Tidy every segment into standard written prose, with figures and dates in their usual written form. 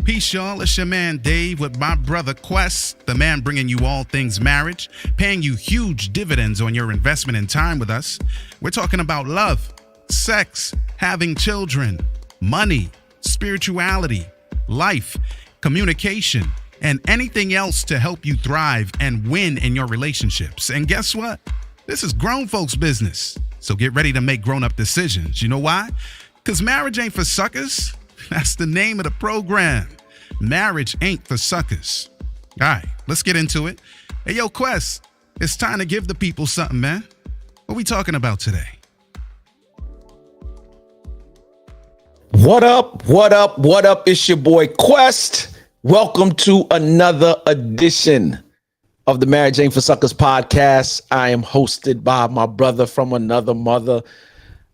Peace, y'all. It's your man Dave with my brother Quest, the man bringing you all things marriage, paying you huge dividends on your investment in time with us. We're talking about love, sex, having children, money, spirituality, life, communication, and anything else to help you thrive and win in your relationships. And guess what? This is grown folks' business. So get ready to make grown-up decisions. You know why? Because marriage ain't for suckers. That's the name of the program. Marriage ain't for suckers. All right, let's get into it. Hey, yo, Quest, it's time to give the people something, man. What we talking about today? What up? What up? What up? It's your boy Quest. Welcome to another edition of the Marriage Ain't for Suckers podcast. I am hosted by my brother from another mother.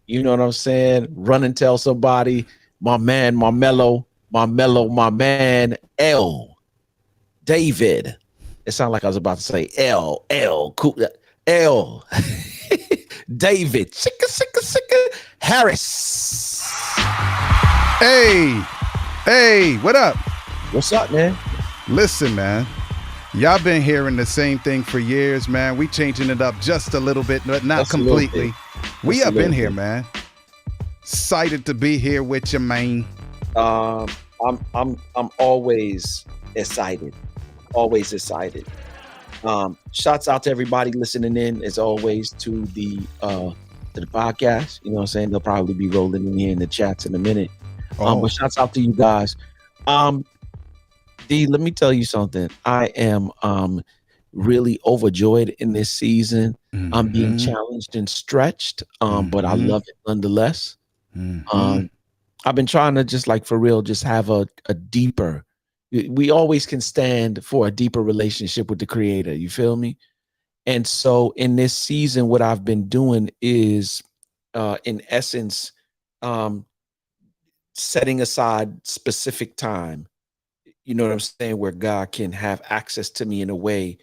You know what I'm saying? Run and tell somebody. My man, my man, L. David. It sounded like I was about to say L. David. Sicka. Harris. Hey, what up? What's up, man? Listen, man. Y'all been hearing the same thing for years, man. We changing it up just a little bit, but not completely. We up in here, man. Excited to be here with you, man. I'm always excited. Always excited. Shouts out to everybody listening in, as always, to the podcast. You know what I'm saying? They'll probably be rolling in here in the chats in a minute. But shouts out to you guys. D, let me tell you something. I am really overjoyed in this season. Mm-hmm. I'm being challenged and stretched, but I love it nonetheless. Mm-hmm. I've been trying to just like for real, just have a deeper, we always can stand for a deeper relationship with the Creator. You feel me? And so in this season, what I've been doing is, in essence, setting aside specific time, you know what I'm saying, where God can have access to me in a way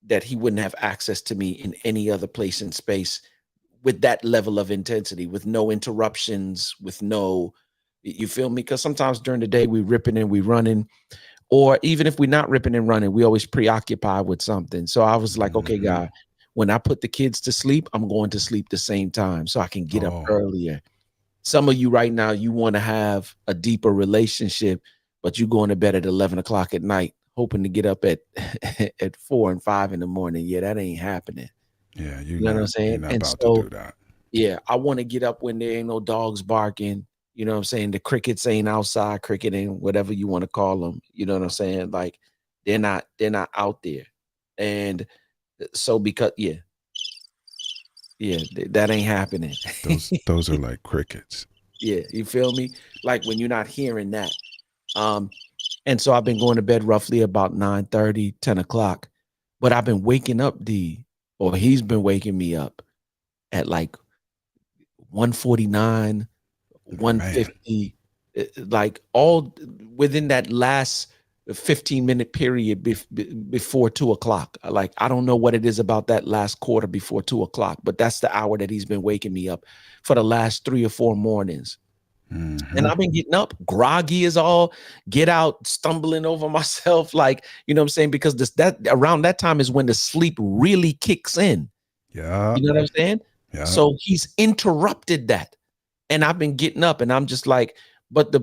that he wouldn't have access to me in any other place in space with that level of intensity, with no interruptions, with no, you feel me? Because sometimes during the day we ripping and we running, or even if we're not ripping and running, we always preoccupied with something. So I was like, okay, God, when I put the kids to sleep, I'm going to sleep the same time so I can get up earlier. Some of you right now, you want to have a deeper relationship, but you're going to bed at 11 o'clock at night, hoping to get up at 4 and 5 in the morning. Yeah, that ain't happening. Yeah, you know what I'm saying? You're not and about so, to do that. Yeah, I want to get up when there ain't no dogs barking. You know what I'm saying? The crickets ain't outside cricketing, whatever you want to call them. You know what I'm saying? Like they're not out there. And so because that ain't happening. Those are like crickets. Yeah, you feel me? Like when you're not hearing that. And so I've been going to bed roughly about 9:30, 10 o'clock. But I've been waking up he's been waking me up at like 1:49, 1:50, like all within that last 15-minute period before 2 o'clock. Like, I don't know what it is about that last quarter before 2 o'clock, but that's the hour that he's been waking me up for the last 3 or 4 mornings. Mm-hmm. And I've been getting up groggy as all get out, stumbling over myself. Like, you know what I'm saying? Because that around that time is when the sleep really kicks in. Yeah. You know what I'm saying? Yeah. So he's interrupted that. And I've been getting up and I'm just like, but I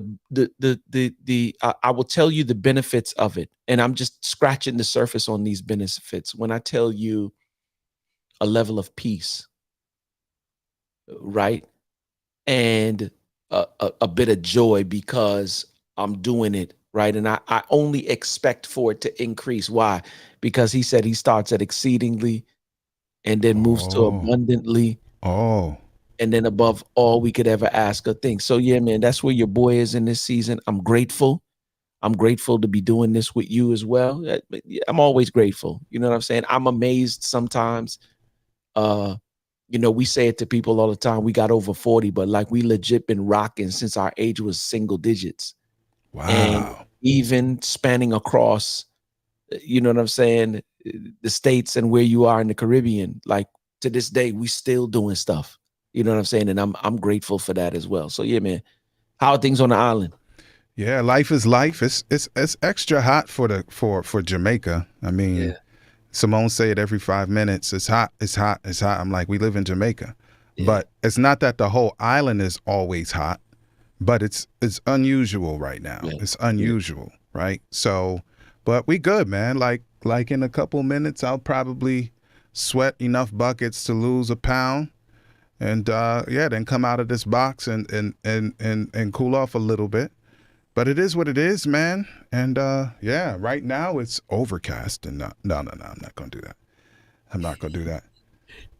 will tell you the benefits of it. And I'm just scratching the surface on these benefits. When I tell you a level of peace, right? And a bit of joy because I'm doing it, right? And I only expect for it to increase. Why? Because he said he starts at exceedingly and then moves to abundantly. And then above all we could ever ask or think. So yeah, man, that's where your boy is in this season. I'm grateful. I'm grateful to be doing this with you as well. I'm always grateful. You know what I'm saying? I'm amazed sometimes. We say it to people all the time. We got over 40, but like we legit been rocking since our age was single digits. Wow. And even spanning across, you know what I'm saying, the States and where you are in the Caribbean, like to this day, we still doing stuff. You know what I'm saying? And I'm grateful for that as well. So yeah, man, how are things on the island? Yeah, life is life. It's extra hot for Jamaica. I mean, Yeah, Simone say it every 5 minutes. It's hot. It's hot. It's hot. I'm like, we live in Jamaica, yeah, but it's not that the whole island is always hot. But it's unusual right now. yeah, It's yeah. unusual, right? So, but we good, man. Like in a couple minutes, I'll probably sweat enough buckets to lose a pound, and yeah, then come out of this box and cool off a little bit. But it is what it is, man. And yeah, right now it's overcast, and no, I'm not gonna do that. I'm not gonna do that.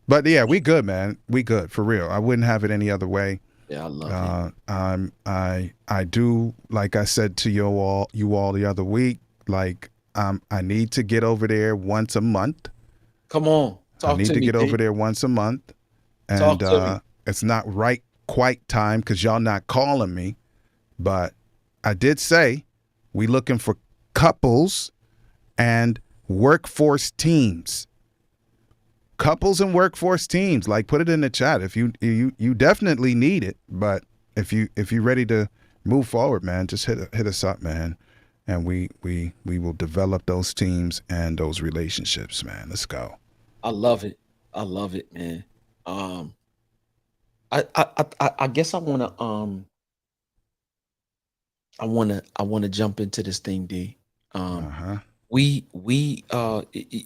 But yeah, we good, man. We good for real. I wouldn't have it any other way. Yeah, I love it. I do, like I said to you all the other week, like I need to get over there once a month. Come on, I talk need to to me, get over D. there once a month, and Talk to me. it's not right quite time because y'all not calling me. But I did say we looking for couples and workforce teams. Couples and workforce teams. Like, put it in the chat if you definitely need it. But if you ready to move forward, man, just hit us up, man, and we will develop those teams and those relationships, man. Let's go. I love it. I love it, man. Um, I guess I wanna jump into this thing, D. Uh Um, huh.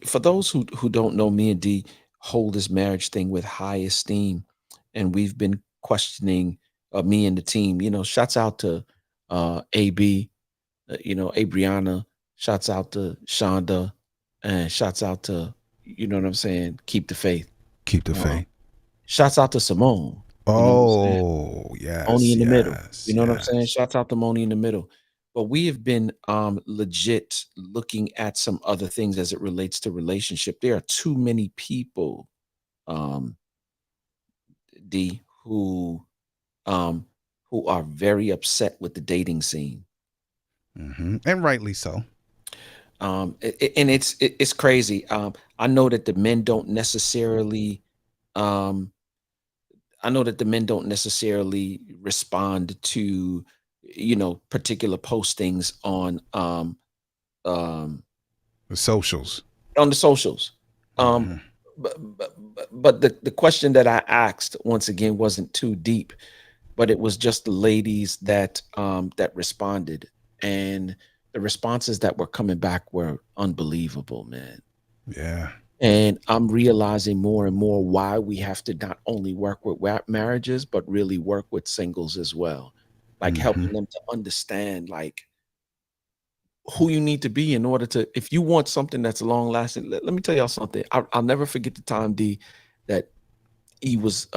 for those who don't know, me and D hold this marriage thing with high esteem, and we've been questioning me and the team. Shouts out to AB, Abriana. Shouts out to Shonda, and shouts out to what I'm saying. Keep the faith. Keep the Uh, faith. Shouts out to Simone. You know what I'm saying? Oh Moni yes, in the middle. yes, You know what I'm saying? yes. Shouts out to Moni in the middle. But we have been legit looking at some other things as it relates to relationship. There are too many people, um, D, um, who are very upset with the dating scene. And rightly so. And it's crazy. I know that the men don't necessarily um I know that the men don't necessarily respond to, particular postings um, The socials. on the socials. Um, Hmm. but the question that I asked once again wasn't too deep, but it was just the ladies that responded, and the responses that were coming back were unbelievable, man. Yeah. And I'm realizing more and more why we have to not only work with marriages, but really work with singles as well. Like Hmm. helping them to understand like who you need to be in order to, if you want something that's long lasting. Let me tell y'all something. I'll never forget the time, D, that he was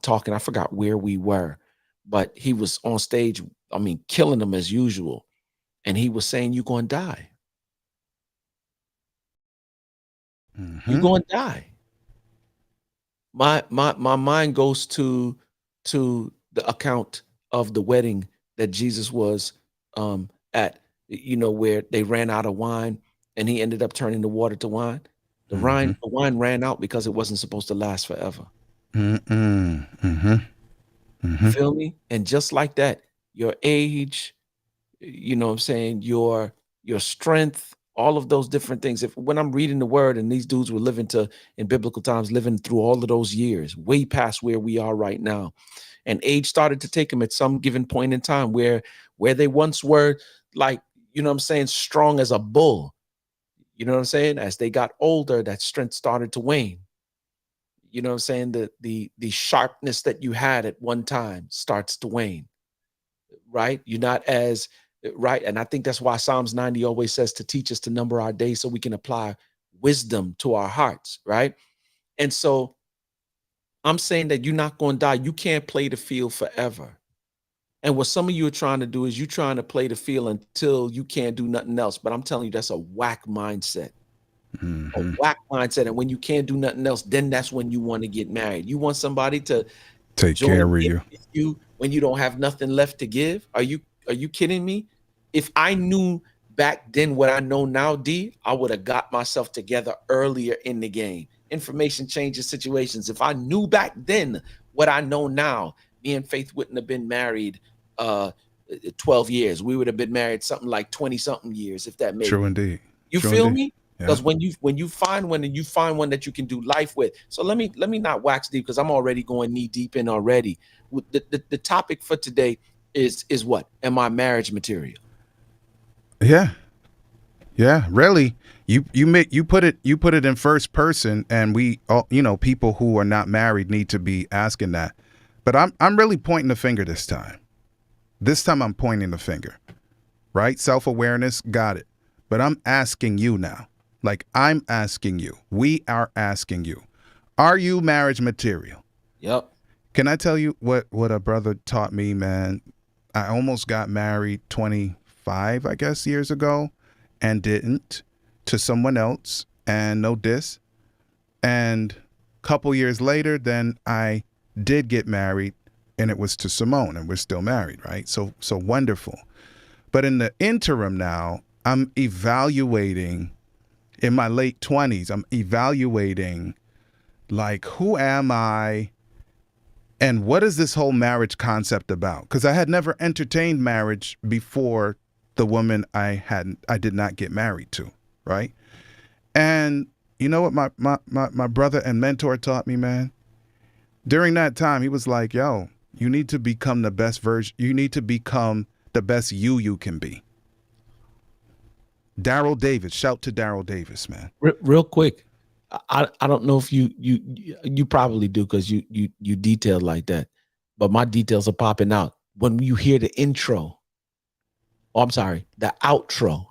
talking. I forgot where we were, but he was on stage. I mean, killing them as usual. And he was saying, "You're going to die. You're Hmm. going to die." My mind goes to the account of the wedding that Jesus was at, where they ran out of wine and he ended up turning the water to wine. Hmm. The wine ran out because it wasn't supposed to last forever. Mm-mm. Hmm. You Hmm. feel me? And just like that, your age, what I'm saying, your strength, all of those different things. If when I'm reading the word and these dudes were living to in biblical times, living through all of those years, way past where we are right now, and age started to take them at some given point in time where they once were like, what I'm saying, strong as a bull. You know what I'm saying? As they got older, that strength started to wane. You know what I'm saying? The sharpness that you had at one time starts to wane, right? You're not as right. And I think that's why Psalms 90 always says to teach us to number our days so we can apply wisdom to our hearts, right? And so I'm saying that you're not going to die. You can't play the field forever. And what some of you are trying to do is you're trying to play the field until you can't do nothing else. But I'm telling you, that's a whack mindset. A Hmm. whack mindset. And when you can't do nothing else, then that's when you want to get married. You want somebody to Take care join of in you. with you when you don't have nothing left to give? Are you kidding me? If I knew back then what I know now, D, I would have got myself together earlier in the game. Information changes situations. If I knew back then what I know now, me and Faith wouldn't have been married 12 years. We would have been married something like 20 something years, if that made True indeed. you True feel indeed. me? Yeah. Because when you find one and you find one that you can do life with. So let me not wax deep because I'm already going knee deep in already. The topic for today is what? Am I marriage material? Yeah. Yeah. Really. You put it in first person, and we all, people who are not married need to be asking that. But I'm really pointing the finger this time. This time I'm pointing the finger. Right? Self-awareness, got it. But I'm asking you now. Like, I'm asking you. We are asking you. Are you marriage material? Yep. Can I tell you what a brother taught me, man? I almost got married 25, I guess, years ago, and didn't, to someone else, and no diss. And a couple years later, then I did get married, and it was to Simone, and we're still married, right? So wonderful. But in the interim now, I'm evaluating, in my late 20s, I'm evaluating, like, who am I and what is this whole marriage concept about? Because I had never entertained marriage before the woman I did not get married to, right? And you know what my brother and mentor taught me, man? During that time, he was like, yo, you need to become the best version. You need to become the best you can be. Daryl Davis, shout to Daryl Davis, man. Real quick, I don't know if you probably do because you detailed like that, but my details are popping out when you hear the intro. Oh, I'm sorry, the outro.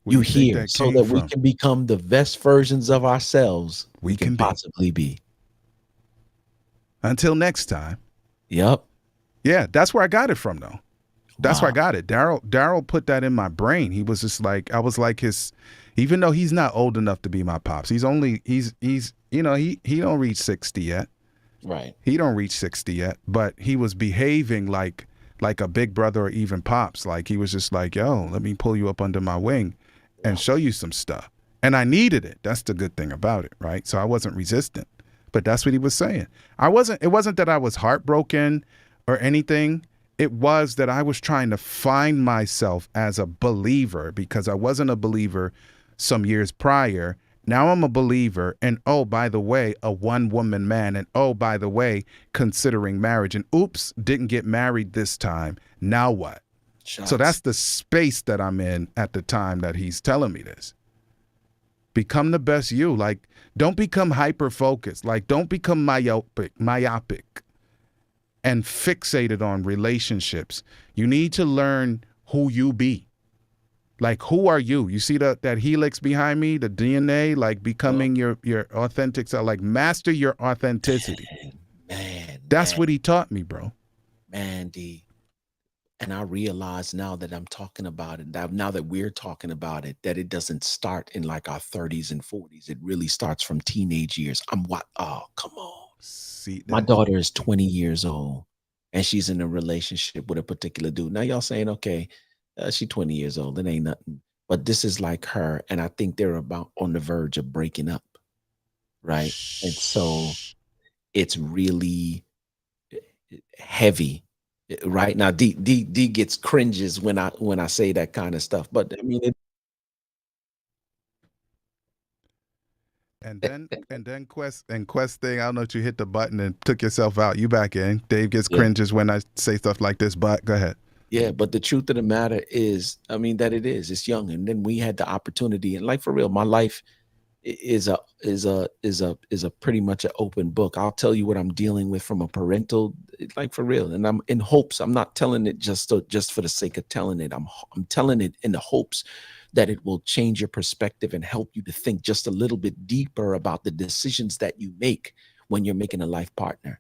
Where You you think hear that so came that we from? can become the best versions of ourselves we can be. possibly be. Until next time. Yep. Yeah, that's where I got it from, though. That's where I Wow. got it. Daryl put that in my brain. He was just like, I was like his, even though he's not old enough to be my pops. He's he don't reach 60 yet. Right. He don't reach 60 yet, but he was behaving like a big brother or even pops. Like, he was just like, yo, let me pull you up under my wing and show you some stuff. And I needed it. That's the good thing about it, right? So I wasn't resistant. But that's what he was saying. It wasn't that I was heartbroken or anything. It was that I was trying to find myself as a believer, because I wasn't a believer some years prior. Now I'm a believer, and oh, by the way, a one-woman man, and oh, by the way, considering marriage, and oops, didn't get married this time. Now what? Shots. So that's the space that I'm in at the time that he's telling me this. Become the best you. Like, don't become hyper-focused. Like, don't become myopic and fixated on relationships. You need to learn who you be. Like, who are you? You see that helix behind me, the DNA, like becoming your authentic self, like master your authenticity. Man. That's what he taught me, bro. Man, D. And I realize now that I'm talking about it, now that we're talking about it, that it doesn't start in like our 30s and 40s. It really starts from teenage years. Oh, come on. See, My daughter is 20 years old and she's in a relationship with a particular dude. Now y'all saying, okay, she's 20 years old. It ain't nothing. But this is like her. And I think they're about on the verge of breaking up. Right. And so it's really heavy. Right now, D gets cringes when I say that kind of stuff. But I mean, and then Quest thing. I don't know if you hit the button and took yourself out. You back in. Dave gets cringes when I say stuff like this. But go ahead. Yeah, but the truth of the matter is, I mean, that it's young, and then we had the opportunity, and like for real, my life is a pretty much an open book. I'll tell you what I'm dealing with from a parental, like for real, and I'm in hopes. I'm not telling it just for the sake of telling it. I'm telling it in the hopes that it will change your perspective and help you to think just a little bit deeper about the decisions that you make when you're making a life partner,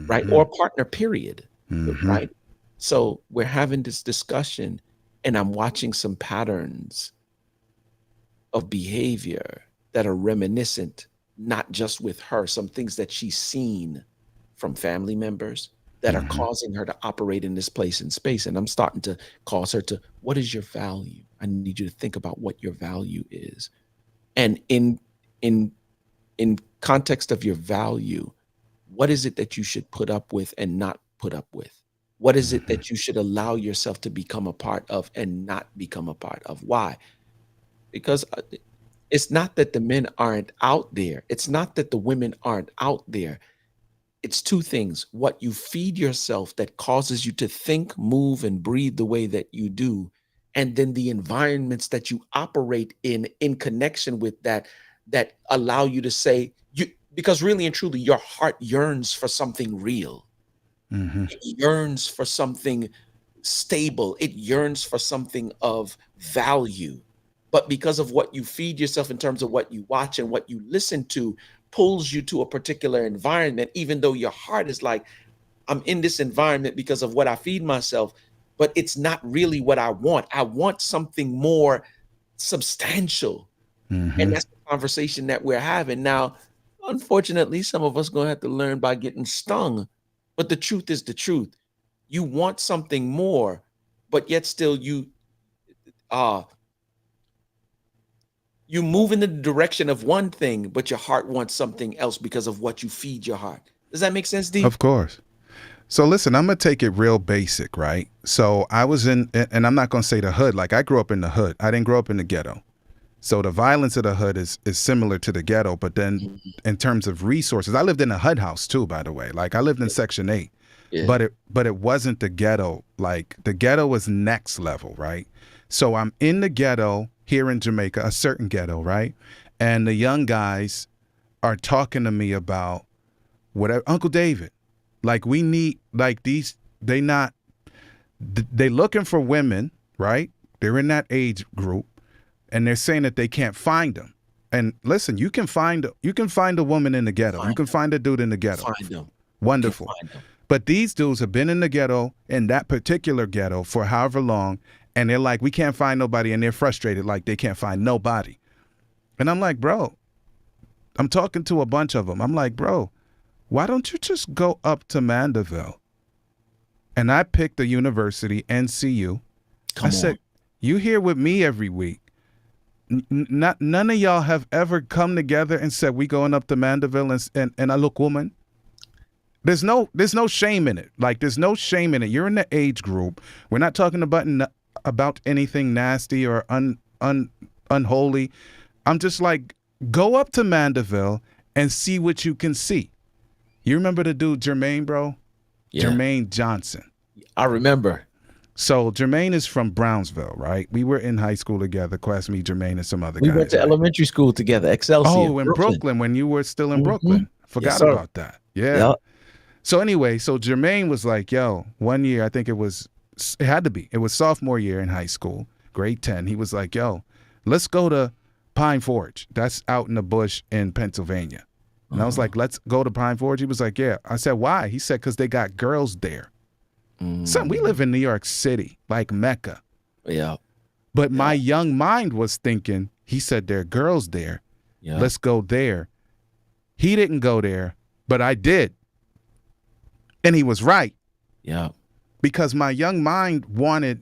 right? Or partner, period, right? So we're having this discussion, and I'm watching some patterns of behavior that are reminiscent, not just with her, some things that she's seen from family members that are causing her to operate in this place and space. And I'm starting to cause her to, what is your value? I need you to think about what your value is. And in context of your value, what is it that you should put up with and not put up with? What is it Mhm. that you should allow yourself to become a part of and not become a part of? Why? Because it's not that the men aren't out there. It's not that the women aren't out there. It's two things: what you feed yourself that causes you to think, move, and breathe the way that you do, and then the environments that you operate in connection with that, that allow you to say you, because really and truly your heart yearns for something real. Mhm. It yearns for something stable. It yearns for something of value. But because of what you feed yourself in terms of what you watch and what you listen to, pulls you to a particular environment, even though your heart is like, I'm in this environment because of what I feed myself, but it's not really what I want. I want something more substantial. And Mhm. that's the conversation that we're having. Now, unfortunately, some of us gonna have to learn by getting stung. But the truth is the truth. You want something more, but yet still uh you move in the direction of one thing, but your heart wants something else because of what you feed your heart. Does that make sense, D? Of course. So listen, I'm gonna take it real basic, right? So I was in, and I'm not gonna say the hood. Like I grew up in the hood. I didn't grow up in the ghetto. So the violence of the hood is similar to the ghetto, but then Mhm. in terms of resources, I lived in a HUD house too, by the way. Like I lived in Section 8, Yeah. but it wasn't the ghetto. Like the ghetto was next level, right? So I'm in the ghetto here in Jamaica, a certain ghetto, right? And the young guys are talking to me about whatever, Uncle David. Like we need like these. They looking for women, right? They're in that age group and they're saying that they can't find them. And listen, you can find a woman in the ghetto. You Find can them. find a dude in the ghetto. Find them. You can Wonderful. find them. But these dudes have been in the ghetto, in that particular ghetto, for however long, and they're like, we can't find nobody, and they're frustrated like they can't find nobody. And I'm like, bro, I'm talking to a bunch of them. I'm like, bro, why don't you just go up to Mandeville? And I picked a university, NCU. I Come on. said, you here with me every week. Not none of y'all have ever come together and said we going up to Mandeville and I look woman. There's no shame in it. Like there's no shame in it. You're in the age group. We're not talking about anything nasty or unholy. I'm just like go up to Mandeville and see what you can see. You remember the dude Jermaine, bro? Yeah. Jermaine Johnson. I remember. So Jermaine is from Brownsville, right? We were in high school together, Quest, me, Jermaine, and some other We went guys, to right? elementary school together, Excelsior, Oh, in Brooklyn. Brooklyn, when you were still in Mhm. Brooklyn. Yes, Forgot sir. about that. Yeah. Yep. So anyway, so Jermaine was like, yo, one year, I think it had to be. It was sophomore year in high school, grade 10. He was like, yo, let's go to Pine Forge. That's out in the bush in Pennsylvania. And I was like, let's go to Pine Forge. He was like, yeah. I said, why? He said, because they got girls there. Son, we live in New York City, like Mecca. Yeah. But my young mind was thinking, he said, there are girls there. Yeah. Let's go there. He didn't go there, but I did. And he was right. Yeah. Because my young mind wanted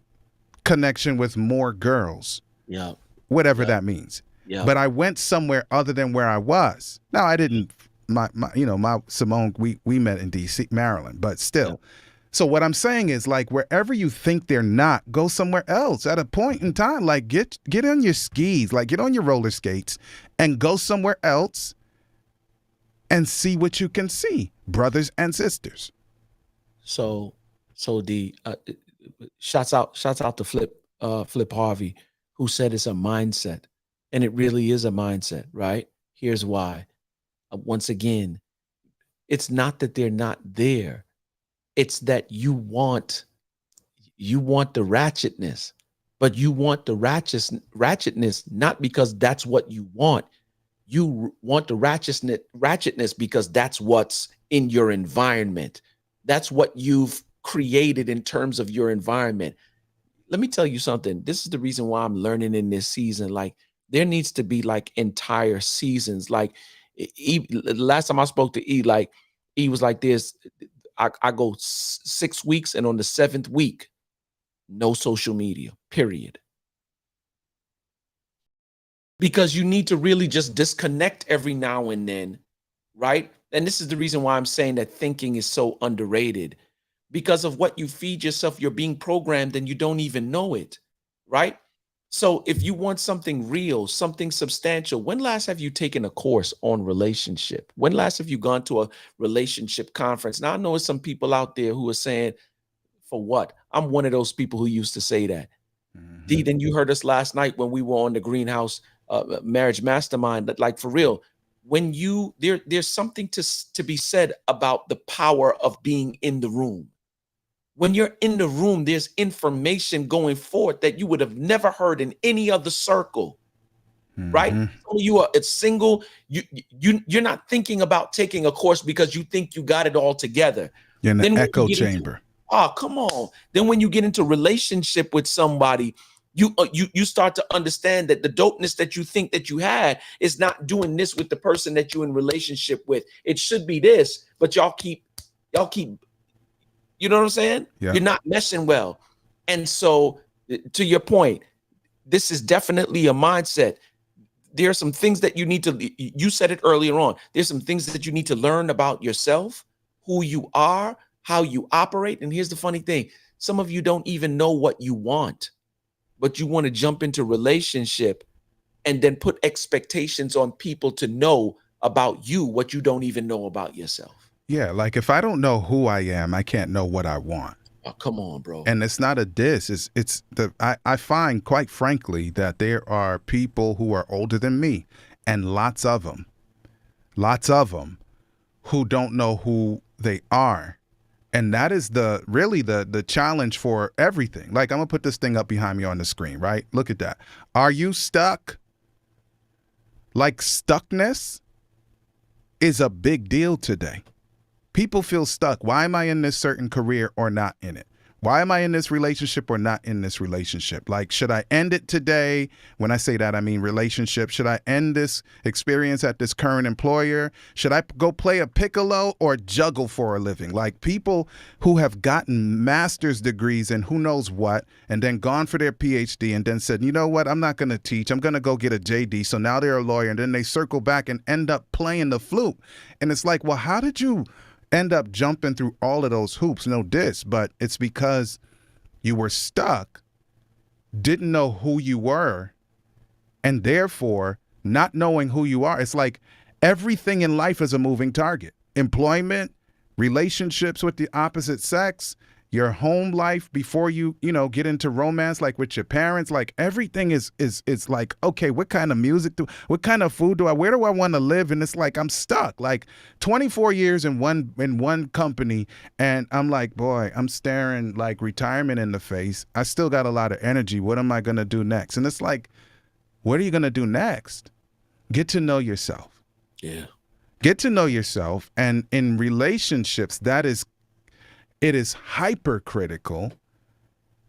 connection with more girls, Yeah. whatever Yeah. that means. Yeah. But I went somewhere other than where I was. Now I didn't. My Simone. We met in D.C., Maryland, but still. Yeah. So what I'm saying is, like, wherever you think they're not, go somewhere else. At a point in time, like get on your skis, like get on your roller skates, and go somewhere else, and see what you can see, brothers and sisters. So the shouts out to Flip Harvey, who said it's a mindset, and it really is a mindset, right? Here's why. Once again, it's not that they're not there. It's that you want the ratchetness, but you want the ratchetness not because that's what you want. You want the ratchetness because that's what's in your environment. That's what you've created in terms of your environment. Let me tell you something. This is the reason why I'm learning in this season. Like there needs to be like entire seasons. Like last time I spoke to E, like E was like this. I go 6 weeks, and on the 7th week, no social media, period. Because you need to really just disconnect every now and then, right? And this is the reason why I'm saying that thinking is so underrated. because of what you feed yourself. You're being programmed and you don't even know it, right? So if you want something real, something substantial, when last have you taken a course on relationship? When last have you gone to a relationship conference? Now I know there's some people out there who are saying, for what? I'm one of those people who used to say that. D, then you heard us last night when we were on the Greenhouse Marriage Mastermind. That, like, for real, when you there's something to be said about the power of being in the room. When you're in the room, there's information going forth that you would have never heard in any other circle, right? So you are it's single. You're not thinking about taking a course because you think you got it all together. You're in the Then when you echo get into- chamber. Oh, come on. Then when you get into relationship with somebody, you start to understand that the dopeness that you think that you had is not doing this with the person that you're in relationship with. It should be this, but y'all keep, you know what I'm saying? Yeah. You're not meshing well. And so, to your point, this is definitely a mindset. There are some things that you need to, you said it earlier on. There's some things that you need to learn about yourself, who you are, how you operate. And here's the funny thing. Some of you don't even know what you want, but you want to jump into relationship and then put expectations on people to know about you, what you don't even know about yourself. Yeah, like if I don't know who I am, I can't know what I want. Oh, come on, bro. And it's not a diss. I find, quite frankly, that there are people who are older than me, and lots of them, who don't know who they are. And that is really the challenge for everything. Like, I'm gonna put this thing up behind me on the screen, right? Look at that. Are you stuck? Like, stuckness is a big deal today. People feel stuck. Why am I in this certain career or not in it? Why am I in this relationship or not in this relationship? Like, should I end it today? When I say that, I mean relationship. Should I end this experience at this current employer? Should I go play a piccolo or juggle for a living? Like, people who have gotten master's degrees and who knows what, and then gone for their PhD and then said, you know what, I'm not going to teach. I'm going to go get a JD. So now they're a lawyer, and then they circle back and end up playing the flute. And it's like, well, how did you end up jumping through all of those hoops? No diss, but it's because you were stuck, didn't know who you were, and therefore not knowing who you are. It's like everything in life is a moving target. Employment, relationships with the opposite sex, your home life before you get into romance, like with your parents. Like, everything is like, okay, what kind of music what kind of food where do I want to live? And it's like, I'm stuck, like 24 years in one company. And I'm like, boy, I'm staring like retirement in the face. I still got a lot of energy. What am I going to do next? And it's like, what are you going to do next? Get to know yourself. Yeah. Get to know yourself. And in relationships, it is hypercritical,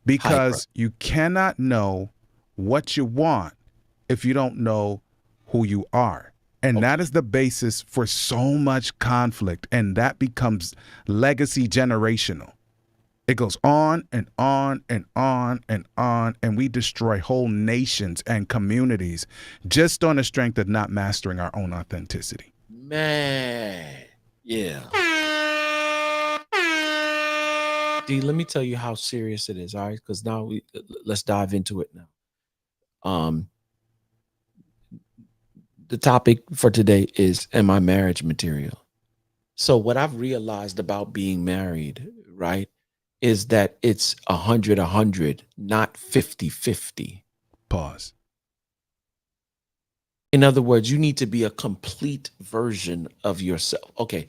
because you cannot know what you want if you don't know who you are. And that is the basis for so much conflict. And that becomes legacy generational. It goes on and on and on and on. And we destroy whole nations and communities just on the strength of not mastering our own authenticity. Man. Yeah. D, let me tell you how serious it is, all right? Because now let's dive into it now. The topic for today is, am I marriage material? So what I've realized about being married, right, is that it's 100-100, not 50-50. Pause. In other words, you need to be a complete version of yourself. Okay,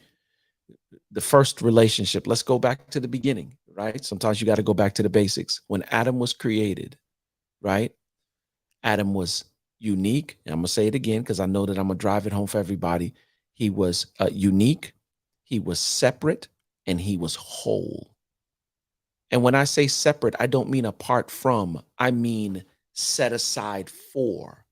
the first relationship, let's go back to the beginning, right? Sometimes you got to go back to the basics. When Adam was created, right? Adam was unique. And I'm going to say it again because I know that I'm going to drive it home for everybody. He was unique, he was separate, and he was whole. And when I say separate, I don't mean apart from, I mean set aside for,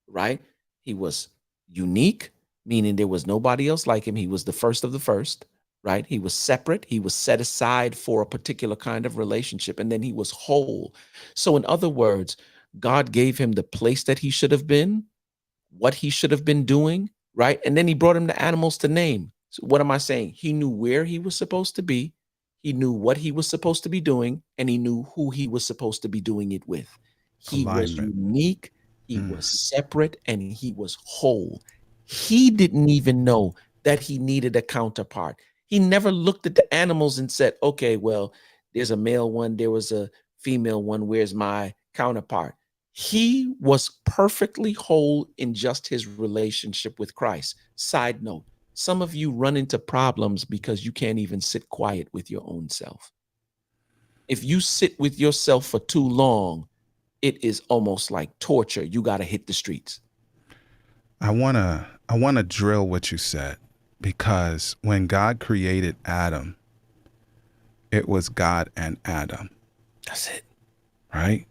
right? He was unique, meaning there was nobody else like him. He was the first of the first, right? He was separate. He was set aside for a particular kind of relationship. And then he was whole. So in other words, God gave him the place that he should have been, what he should have been doing, right? And then he brought him the animals to name. So what am I saying? He knew where he was supposed to be. He knew what he was supposed to be doing, and he knew who he was supposed to be doing it with. He was Alignment. unique, he was separate, and he was whole. He didn't even know that he needed a counterpart. He never looked at the animals and said, okay, well, there's a male one, there was a female one, where's my counterpart? He was perfectly whole in just his relationship with Christ. Side note, some of you run into problems because you can't even sit quiet with your own self. If you sit with yourself for too long, it is almost like torture. You got to hit the streets. I wanna drill what you said, because when God created Adam, it was God and Adam. That's it. Right?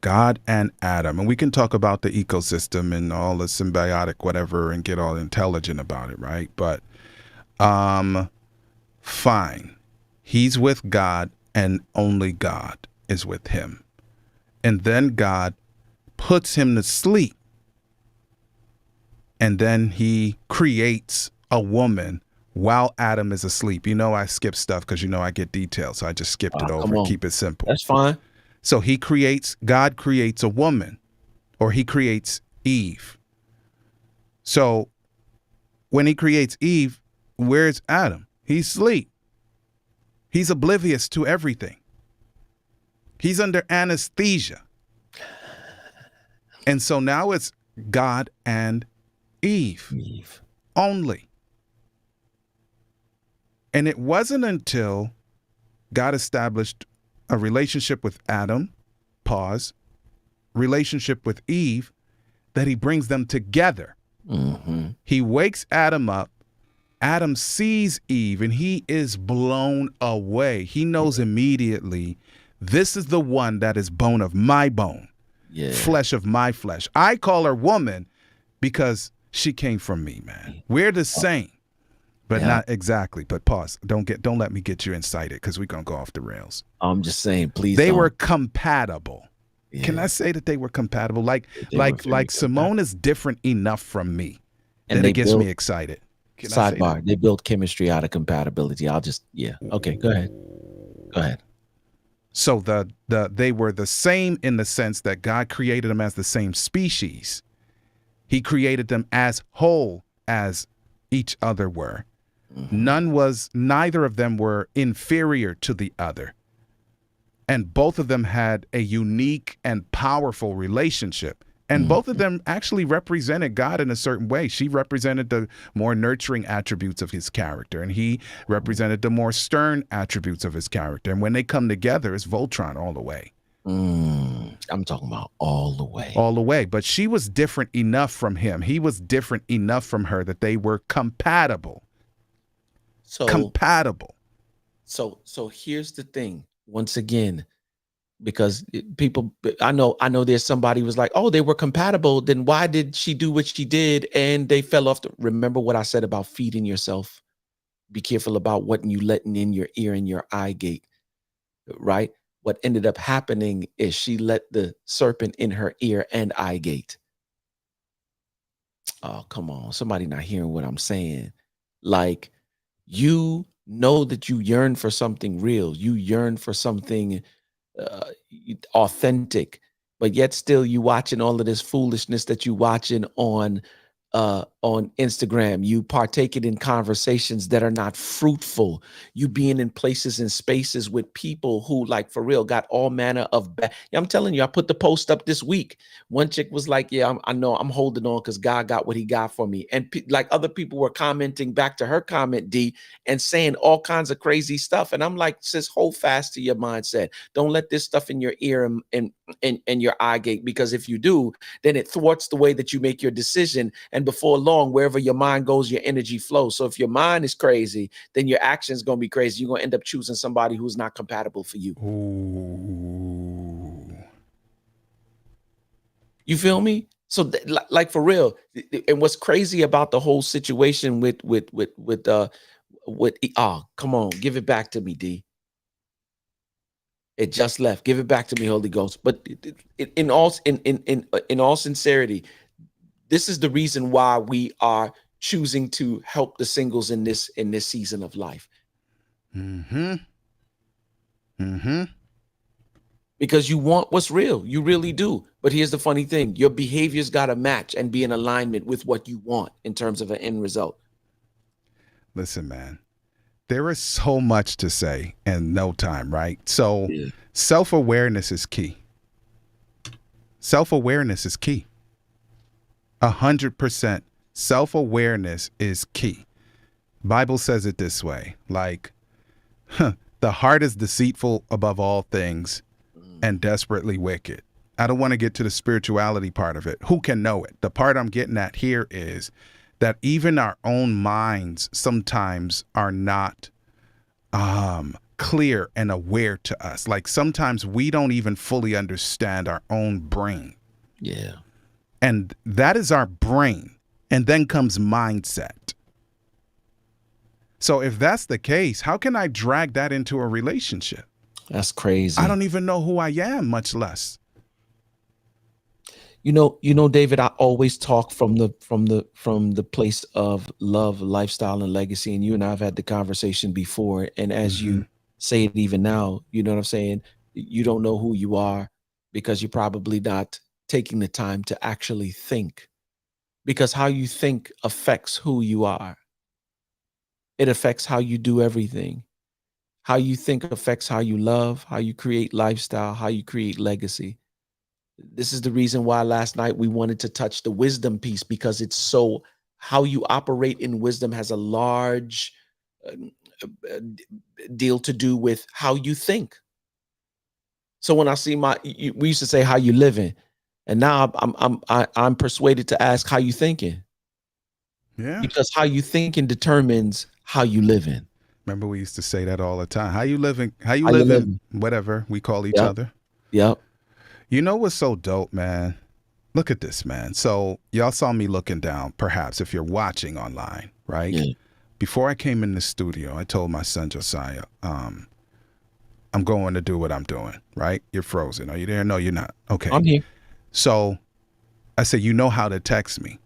God and Adam. And we can talk about the ecosystem and all the symbiotic whatever and get all intelligent about it, right? But fine. He's with God and only God is with him. And then God puts him to sleep. And then he creates a woman while Adam is asleep. You know I skip stuff because you know I get details. So I just skipped it over. Keep it simple. That's fine. So God creates a woman, or he creates Eve. So when he creates Eve, where's Adam? He's asleep. He's oblivious to everything. He's under anesthesia. And so now it's God and Eve. Only. And it wasn't until God established a relationship with Adam, pause, relationship with Eve, that he brings them together. He wakes Adam up. Adam sees Eve and he is blown away. He knows immediately, this is the one that is bone of my bone, flesh of my flesh. I call her woman because she came from me, man. We're the same. But not exactly. But pause. Don't let me get you incited, because we're gonna go off the rails. I'm just saying, please. They were compatible. Yeah. Can I say that they were compatible? Like Simone is different enough from me, and it gets me excited. Sidebar: they built chemistry out of compatibility. Okay, go ahead. So they were the same in the sense that God created them as the same species. He created them as whole as each other were. Neither of them were inferior to the other. And both of them had a unique and powerful relationship. And both of them actually represented God in a certain way. She represented the more nurturing attributes of his character, and he represented the more stern attributes of his character. And when they come together, it's Voltron all the way. I'm talking about all the way. All the way. But she was different enough from him. He was different enough from her that they were compatible. So here's the thing. Once again, because people, I know there's somebody who was like, oh, they were compatible. Then why did she do what she did and they fell off? Remember what I said about feeding yourself. Be careful about what you letting in your ear and your eye gate, right? What ended up happening is she let the serpent in her ear and eye gate. Oh, come on. Somebody not hearing what I'm saying. Like, you know that you yearn for something real. You yearn for something authentic, but yet still you watching all of this foolishness that you watching on Instagram. You partaking in conversations that are not fruitful. You being in places and spaces with people who, like, for real, got all manner of I'm telling you, I put the post up this week. One chick was like, yeah, I know I'm holding on because God got what he got for me. And like other people were commenting back to her comment, D, and saying all kinds of crazy stuff. And I'm like, sis, hold fast to your mindset. Don't let this stuff in your ear and your eye gate, because if you do, then it thwarts the way that you make your decision. And before long, wherever your mind goes, your energy flows. So if your mind is crazy, then your action's going to be crazy. You're going to end up choosing somebody who's not compatible for you. Ooh. You feel me? So like for real. And what's crazy about the whole situation come on, give it back to me, D. It just left. Give it back to me, Holy Ghost. But in all sincerity, this is the reason why we are choosing to help the singles in this season of life. Mm-hmm. Because you want what's real. You really do. But here's the funny thing. Your behavior's got to match and be in alignment with what you want in terms of an end result. Listen, man, there is so much to say in no time, right? So self-awareness is key. Self-awareness is key. 100% self-awareness is key. Bible says it this way, like, the heart is deceitful above all things and desperately wicked. I don't want to get to the spirituality part of it. Who can know it? The part I'm getting at here is that even our own minds sometimes are not clear and aware to us. Like sometimes we don't even fully understand our own brain. Yeah. And that is our brain. And then comes mindset. So if that's the case, how can I drag that into a relationship? That's crazy. I don't even know who I am, much less. You know, David, I always talk from the place of love, lifestyle, and legacy. And you and I have had the conversation before. And as you say it even now, you know what I'm saying? You don't know who you are because you're probably not taking the time to actually think. Because how you think affects who you are. It affects how you do everything. How you think affects how you love, how you create lifestyle, how you create legacy. This is the reason why last night we wanted to touch the wisdom piece, because it's so, how you operate in wisdom has a large deal to do with how you think. So when I see we used to say how you living, and now I'm persuaded to ask how you thinking. Yeah. Because how you thinking determines how you living. Remember, we used to say that all the time. How you living? How you living? Whatever we call each other. Yep. You know what's so dope, man? Look at this, man. So y'all saw me looking down, perhaps, if you're watching online, right? Yeah. Before I came in the studio, I told my son Josiah, I'm going to do what I'm doing, right? You're frozen. Are you there? No, you're not. Okay. I'm here. So I said, you know how to text me.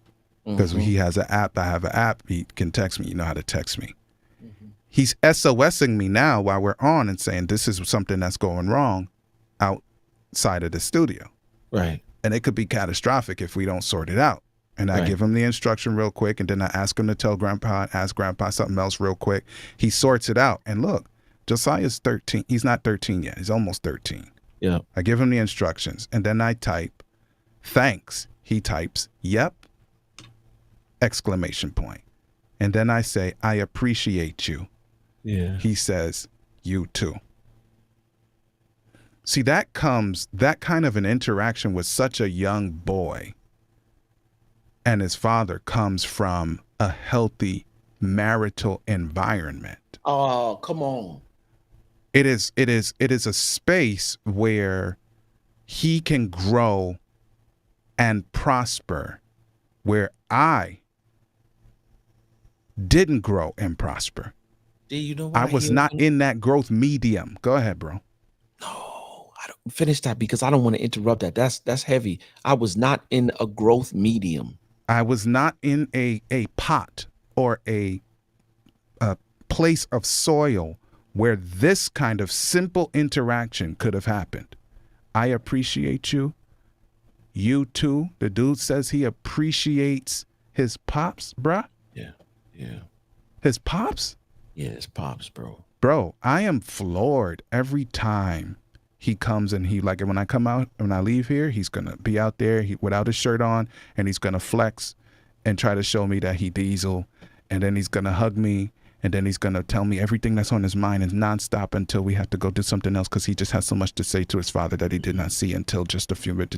Because he has an app. I have an app. He can text me. You know how to text me. He's SOSing me now while we're on and saying this is something that's going wrong outside of the studio. Right. And it could be catastrophic if we don't sort it out. And I give him the instruction real quick, and then I ask him to tell Grandpa, ask Grandpa something else real quick. He sorts it out. And look, Josiah's 13. He's not 13 yet. He's almost 13. Yeah. I give him the instructions, and then I type, thanks. He types, yep, exclamation point. And then I say, I appreciate you. Yeah. He says, you too. See, that kind of an interaction with such a young boy and his father comes from a healthy marital environment. Oh, come on. It is a space where he can grow and prosper, where I didn't grow and prosper. You know what I was not in that growth medium. Go ahead, bro. No, I don't finish that because I don't want to interrupt that. That's heavy. I was not in a growth medium. I was not in a pot or a place of soil where this kind of simple interaction could have happened. I appreciate you. You too. The dude says he appreciates his pops, bruh. Yeah. Yeah. His pops? Yeah, it's pops, bro. Bro, I am floored every time he comes and he, like, when I come out, when I leave here, he's going to be out there without his shirt on, and he's going to flex and try to show me that he diesel, and then he's going to hug me, and then he's going to tell me everything that's on his mind is nonstop until we have to go do something else because he just has so much to say to his father that he did not see until just a few minutes.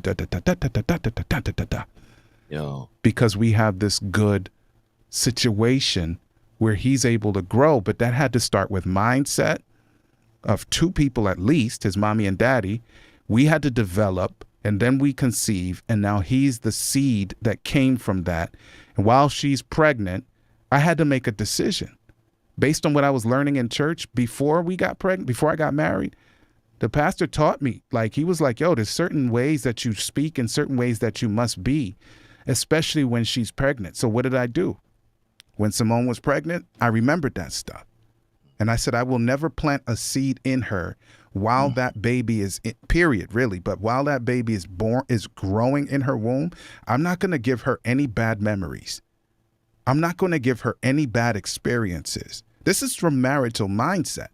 Yo. Because we have this good situation where he's able to grow, but that had to start with mindset of two people at least, his mommy and daddy. We had to develop, and then we conceive, and now he's the seed that came from that. And while she's pregnant, I had to make a decision based on what I was learning in church before we got pregnant, before I got married. The pastor taught me, like, he was like, yo, there's certain ways that you speak and certain ways that you must be, especially when she's pregnant. So what did I do? When Simone was pregnant, I remembered that stuff. And I said, I will never plant a seed in her while that baby is period, really. But while that baby is growing in her womb, I'm not going to give her any bad memories. I'm not going to give her any bad experiences. This is from marital mindset.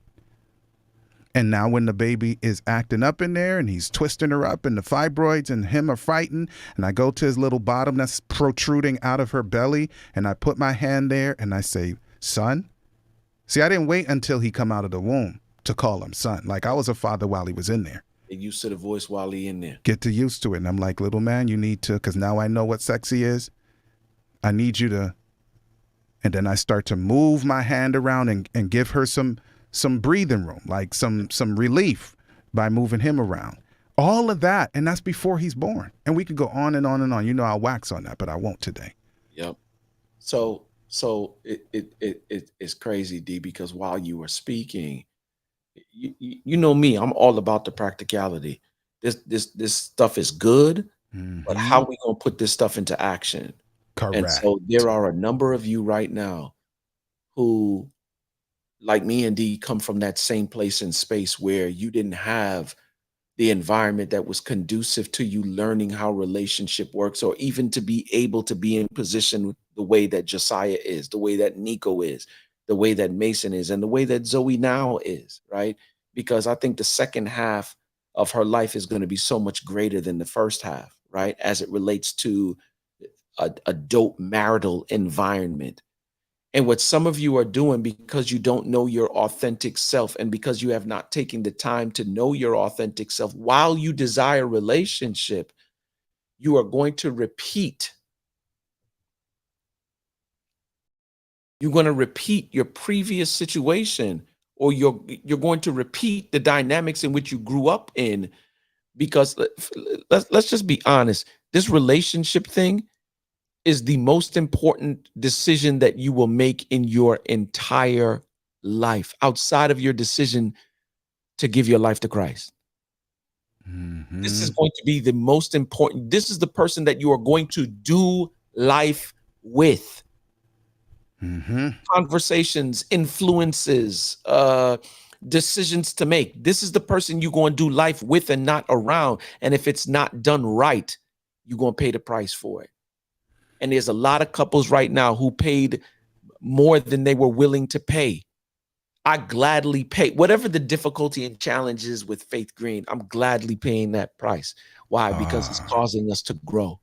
And now when the baby is acting up in there and he's twisting her up and the fibroids and him are fighting, and I go to his little bottom that's protruding out of her belly and I put my hand there and I say, son. See, I didn't wait until he come out of the womb to call him son. Like I was a father while he was in there. Get used to the voice while he in there. Get used to it. And I'm like, little man, you need to, because now I know what sexy is. I need you to. And then I start to move my hand around and give her some breathing room, like some relief by moving him around. All of that. And that's before he's born. And we could go on and on and on. You know, I'll wax on that, but I won't today. Yep. So it's crazy, D, because while you were speaking, you know me, I'm all about the practicality. This stuff is good, but how we gonna put this stuff into action? Correct. And so there are a number of you right now who, like me and D, come from that same place in space where you didn't have the environment that was conducive to you learning how relationship works, or even to be able to be in position the way that Josiah is, the way that Nico is, the way that Mason is, and the way that Zoe now is, right? Because I think the second half of her life is going to be so much greater than the first half, right? As it relates to a dope marital environment. And what some of you are doing, because you don't know your authentic self, and because you have not taken the time to know your authentic self while you desire relationship, you are going to repeat. You're going to repeat your previous situation, or you're going to repeat the dynamics in which you grew up in. Because let's just be honest, this relationship thing is the most important decision that you will make in your entire life, outside of your decision to give your life to Christ. This is going to be the most important. This is the person that you are going to do life with. Conversations, influences, decisions to make. This is the person you're going to do life with and not around. And if it's not done right, you're going to pay the price for it. And there's a lot of couples right now who paid more than they were willing to pay. I gladly pay whatever the difficulty and challenge is with Faith Green. I'm gladly paying that price. Why? Because it's causing us to grow.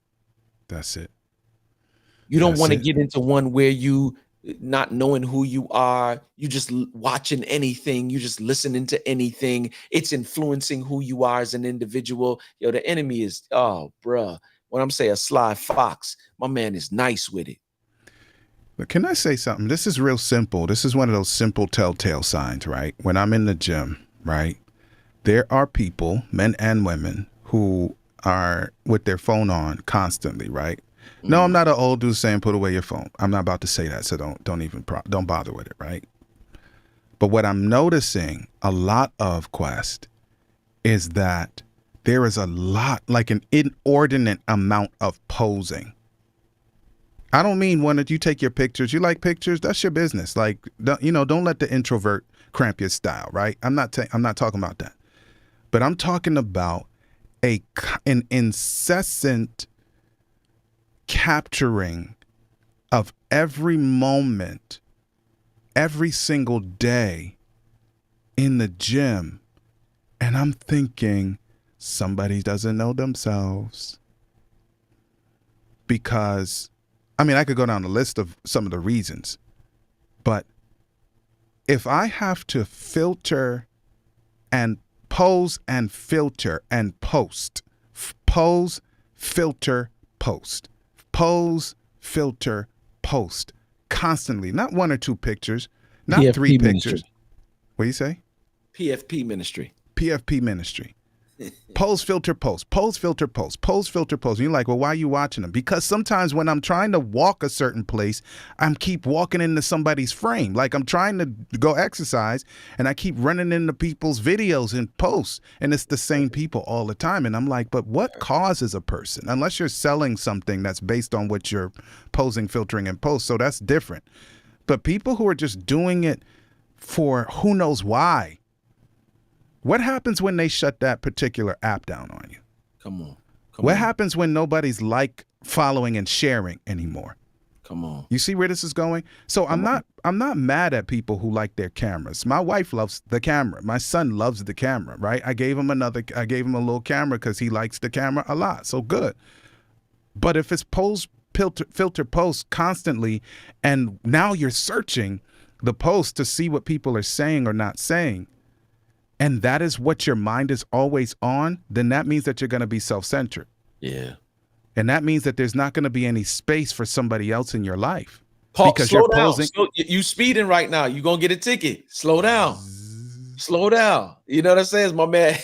That's it. You don't want to get into one where you not knowing who you are. You just watching anything. You just listening to anything. It's influencing who you are as an individual. Yo, the enemy is, oh, bruh. When I'm saying a sly fox, my man is nice with it. But can I say something? This is real simple. This is one of those simple telltale signs, right? When I'm in the gym, right? There are people, men and women, who are with their phone on constantly, right? No, I'm not an old dude saying put away your phone. I'm not about to say that, so don't bother with it, right? But what I'm noticing a lot of, Quest, is that there is a lot, like an inordinate amount of posing. I don't mean when you take your pictures. You like pictures? That's your business. Like, don't let the introvert cramp your style, right? I'm not talking about that. But I'm talking about an incessant capturing of every moment, every single day in the gym. And I'm thinking, somebody doesn't know themselves. Because, I mean, I could go down the list of some of the reasons, but if I have to filter and pose and filter and post, pose, filter, post, pose, filter, post, constantly, not one or two pictures, not PFP 3 ministry. pictures. What do you say? PFP ministry. PFP ministry. Pose, filter, post, pose, filter, post, pose, filter, post. And you're like, well, why are you watching them? Because sometimes when I'm trying to walk a certain place, I'm keep walking into somebody's frame. Like I'm trying to go exercise and I keep running into people's videos and posts, and it's the same people all the time. And I'm like, but what causes a person? Unless you're selling something that's based on what you're posing, filtering, and post. So that's different. But people who are just doing it for who knows why. What happens when they shut that particular app down on you? Come on. What happens when nobody's following and sharing anymore? Come on. You see where this is going? So I'm not mad at people who like their cameras. My wife loves the camera. My son loves the camera, right? I gave him a little camera because he likes the camera a lot. So good. But if it's filter posts constantly, and now you're searching the post to see what people are saying or not saying, and that is what your mind is always on, then that means that you're going to be self-centered. Yeah. And that means that there's not going to be any space for somebody else in your life. Because slow down. You speeding right now. You're going to get a ticket. Slow down. Slow down. You know what I'm saying? My man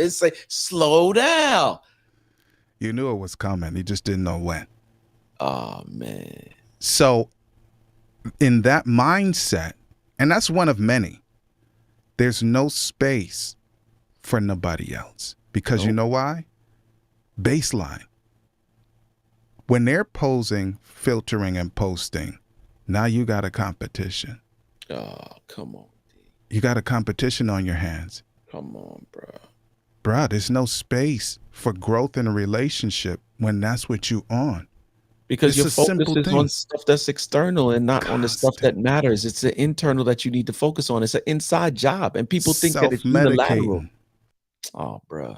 say, slow down. You knew it was coming. You just didn't know when. Oh, man. So in that mindset, and that's one of many, there's no space for nobody else. Because You know why? Baseline. When they're posing, filtering, and posting, now you got a competition. Oh, come on. You got a competition on your hands. Come on, bro. Bruh, there's no space for growth in a relationship when that's what you on. Because your focus is on stuff that's external and not on the stuff that matters. It's the internal that you need to focus on. It's an inside job. And people think that it's unilateral. Oh, bro.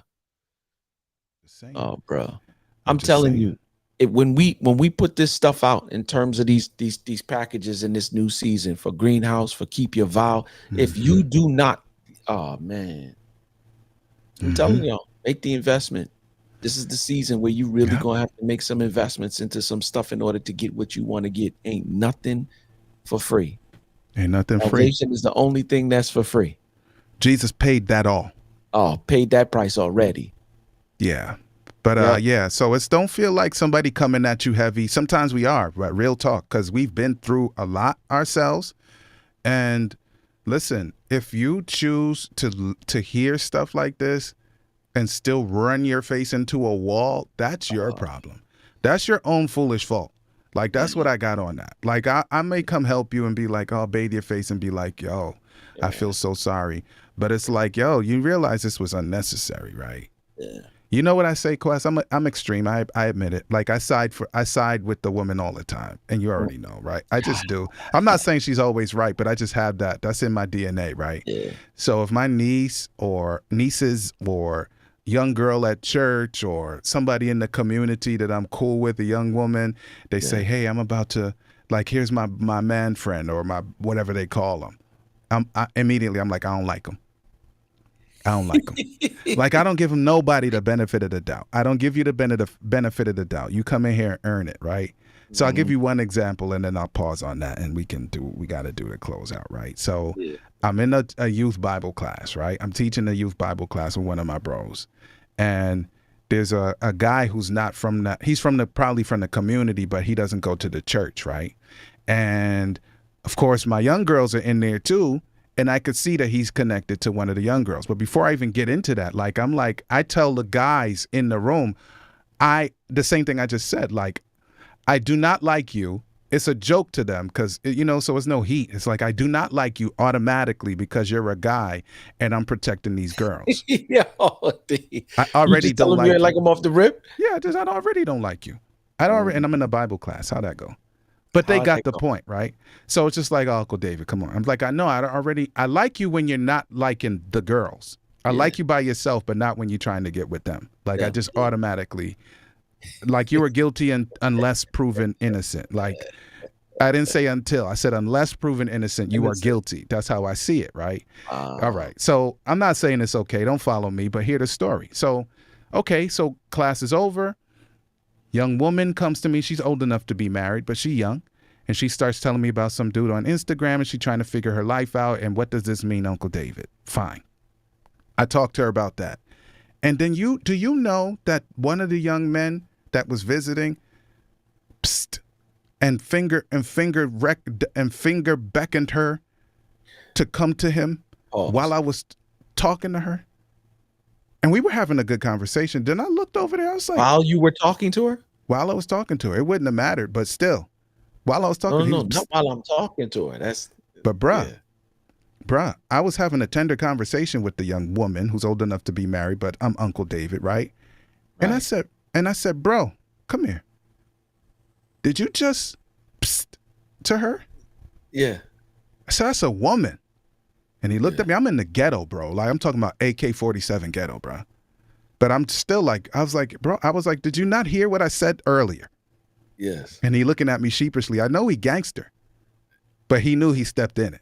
Oh, bro. I'm telling you, when we put this stuff out in terms of these packages in this new season for Greenhouse, for Keep Your Vow, if you do not, oh, man. I'm telling y'all, make the investment. This is the season where you really gonna have to make some investments into some stuff in order to get what you want to get. Ain't nothing for free. Ain't nothing free. Salvation is the only thing that's for free. Jesus paid that all. Oh, paid that price already. Yeah. But so don't feel like somebody coming at you heavy. Sometimes we are, right? Real talk, because we've been through a lot ourselves. And listen, if you choose to hear stuff like this and still run your face into a wall, that's your problem. That's your own foolish fault. Like, that's what I got on that. Like, I may come help you and be like, oh, bathe your face and be like, yo, I feel so sorry. But it's like, yo, you realize this was unnecessary, right? Yeah. You know what I say, Quest? I'm extreme. I admit it. Like, I side with the woman all the time, and you already know, right? I just do. I'm not saying she's always right, but I just have that. That's in my DNA, right? Yeah. So if my niece or nieces or young girl at church or somebody in the community that I'm cool with, a young woman, they say, hey, I'm about to, like, here's my man friend or my whatever they call them. Immediately I'm like, I don't like them. I don't like them. Like, I don't give them nobody the benefit of the doubt. I don't give you the benefit of the doubt. You come in here and earn it, right? So I'll give you one example and then I'll pause on that and we got to do the closeout, right? So I'm in a youth Bible class, right? I'm teaching a youth Bible class with one of my bros. And there's a guy who's not from that. He's probably from the community, but he doesn't go to the church, right? And of course, my young girls are in there too. And I could see that he's connected to one of the young girls. But before I even get into that, like, I tell the guys in the room, the same thing I just said, like, I do not like you. It's a joke to them because, so it's no heat. It's like, I do not like you automatically because you're a guy and I'm protecting these girls. I already don't like you. Like them off the rip? Yeah, I already don't like you. And I'm in a Bible class. How'd that go? But they got the point, right? So it's just like, oh, Uncle David, come on. I'm like, I know, I like you when you're not liking the girls. I like you by yourself, but not when you're trying to get with them. Like, I just automatically, like, you were guilty unless proven innocent. Like, I didn't say until. I said unless proven innocent, you are guilty. That's how I see it, right? All right. So I'm not saying it's okay. Don't follow me, but hear the story. So, okay, so class is over. Young woman comes to me. She's old enough to be married, but she's young. And she starts telling me about some dude on Instagram and she's trying to figure her life out. And what does this mean, Uncle David? Fine. I talked to her about that. And then do you know that one of the young men that was visiting and finger beckoned her to come to him while I was talking to her? And we were having a good conversation. Then I looked over there. I was like, while you were talking to her? While I was talking to her. It wouldn't have mattered, but still. While I was talking not while I'm talking to her. But bruh, bruh, I was having a tender conversation with the young woman who's old enough to be married, but I'm Uncle David, right? And I said, bro, come here. Did you just psst to her? Yeah. I said, that's a woman. And he looked at me. I'm in the ghetto, bro. Like, I'm talking about AK-47 ghetto, bro. But I'm still like, I was like, did you not hear what I said earlier? Yes. And he looking at me sheepishly. I know he gangster, but he knew he stepped in it.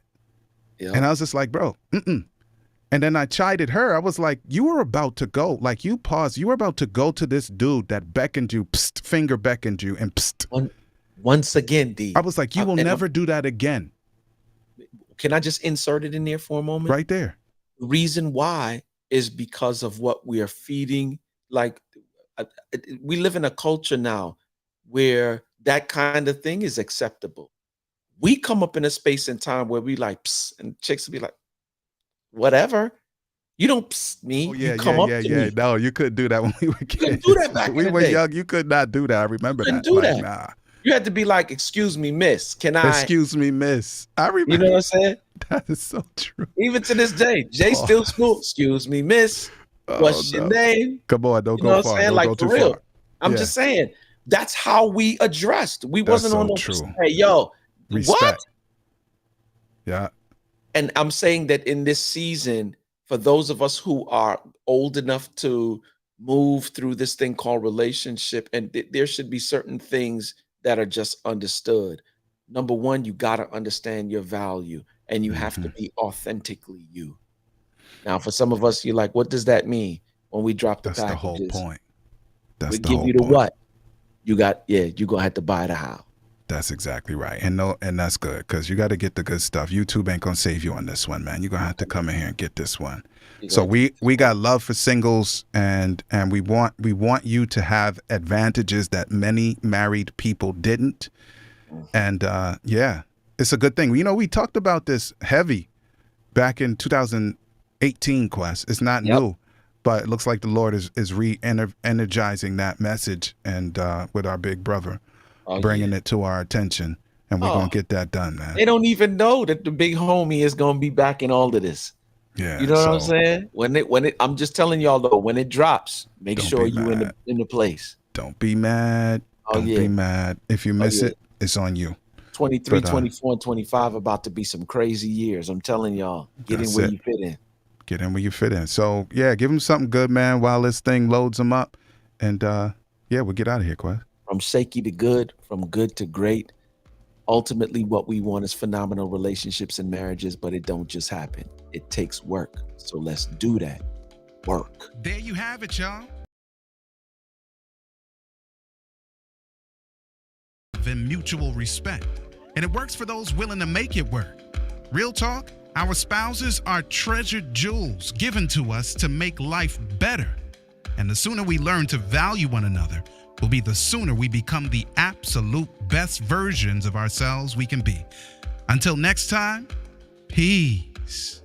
Yep. And I was just like, bro, And then I chided her. I was like, you were about to go. Like, you paused. You were about to go to this dude that beckoned you, psst, finger beckoned you, and psst. Once again, D. I was like, you will never do that again. Can I just insert it in there for a moment? Right there. The reason why is because of what we are feeding. Like, we live in a culture now where that kind of thing is acceptable. We come up in a space and time where we like, psst, and chicks will be like, whatever. You don't psst me. Oh, yeah, you come up to me. No, you couldn't do that when we were kids. You couldn't do that back we in the were day. young. You could not do that. I remember couldn't that. do Like, that. nah. You had to be like, excuse me, miss. Can I? Excuse me, miss. I remember. You know what I'm saying? That is so true. Even to this day, Jay still school. Excuse me, miss. What's your name? Come on, don't You know go what far. I'm saying? Don't Like, go for too real. far. I'm just saying, that's how we addressed. We wasn't so on no true. Hey, yo, Respect. what? Yeah. And I'm saying that in this season, for those of us who are old enough to move through this thing called relationship, and there should be certain things that are just understood. Number one, you got to understand your value, and you have to be authentically you. Now, for some of us, you're like, what does that mean when we drop the That's packages? the whole point. That's we the give whole you the point. what? You got, you're going to have to buy the how. That's exactly right. And that's good because you got to get the good stuff. YouTube ain't going to save you on this one, man. You're going to have to come in here and get this one. So we got love for singles, and we want you to have advantages that many married people didn't. And yeah, it's a good thing. You know, we talked about this heavy back in 2018, Quest. It's not new, but it looks like the Lord is re-energizing that message and with our big brother, bringing it to our attention. And we're going to get that done, man. They don't even know that the big homie is going to be back in all of this. Yeah, you know what I'm saying? When it, I'm just telling y'all though, when it drops, make sure you in the place. Don't be mad. Don't be mad. If you miss it, it's on you. 23, 24, and 25 about to be some crazy years. I'm telling y'all, get in where you fit in. Get in where you fit in. So yeah, give them something good, man, while this thing loads them up. And yeah, we'll get out of here, Quest. From shaky to good, from good to great. Ultimately, what we want is phenomenal relationships and marriages, but it don't just happen. It takes work. So let's do that work. There you have it, y'all. And mutual respect. And it works for those willing to make it work. Real talk, our spouses are treasured jewels given to us to make life better. And the sooner we learn to value one another, will be the sooner we become the absolute best versions of ourselves we can be. Until next time, peace.